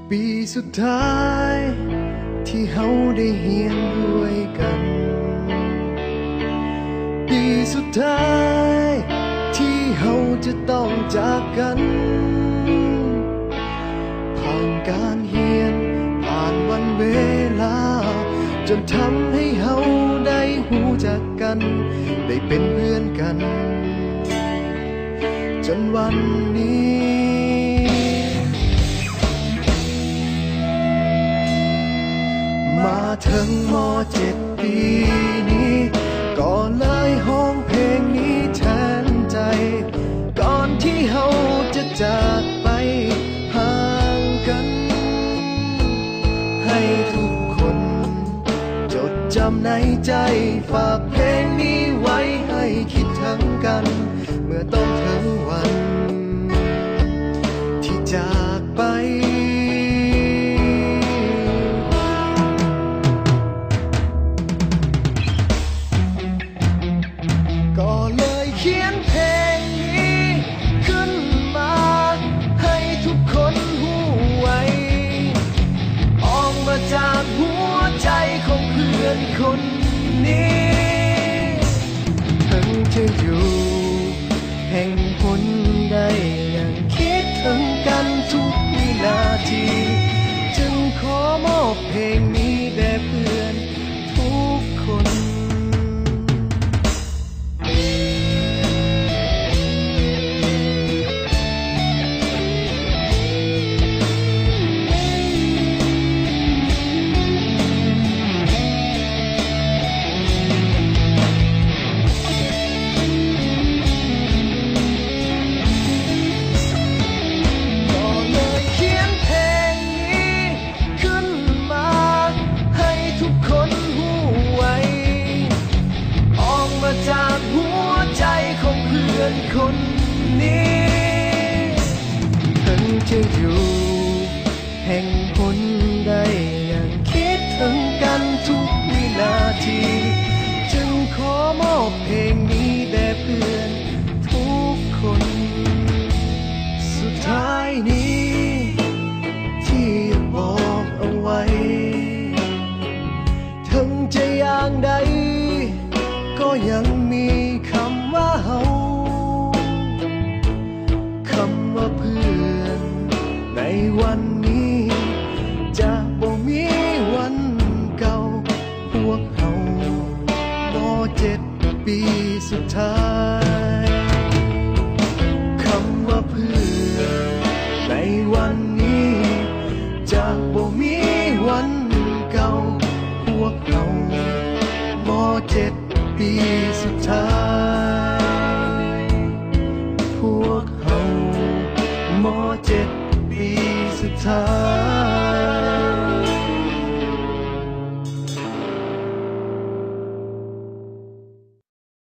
ปีสุดท้ายที่เฮาได้เฮียนด้วยกันปีสุดท้ายที่เฮาจะต้องจากกันผ่านการเฮียนผ่านวันเวลาจนทำให้เฮาได้หูจักกันได้เป็นเพื่อนกันจนวันนี้มาถึงม.7 ปีนี้ก็เลยห้องเพลงนี้แทนใจก่อนที่เฮาจะจากไปห่างกันให้ทุกคนจดจำในใจฝากเพลงนี้ไว้ให้คิดถึงกันเมื่อต้องถึงวันที่จากไปก็เลยเขียนเพลงนี้ขึ้นมาให้ทุกคนหูไว้ออกมาจากหัวใจของเพื่อนคนนี้ถึงจะอยู่แห่งหนใดยังคิดถึงกันทุกวินาทีจึงขอมอบเพลงนี้แด่เพื่อนทุกคนจากหัวใจของเพื่อนคนนี้ถึงจะอยู่แห่งหนใดยังคิดถึงกันทุกวินาทีจึงขอมอบเพลงนี้แด่เพื่อนทุกคนสุดท้ายนี้ที่บอกเอาไว้ถึงจะอย่างใดก็ยังมีคำว่าเฮาคำว่าเพื่อนในวันนี้จะบ่มีวันเก่าพวกเฮาม.7 ปีสุดท้ายคำว่าเพื่อนในวันนี้จะบ่มีวันเก่าพวกเฮาม.7 ปีสุดท้าย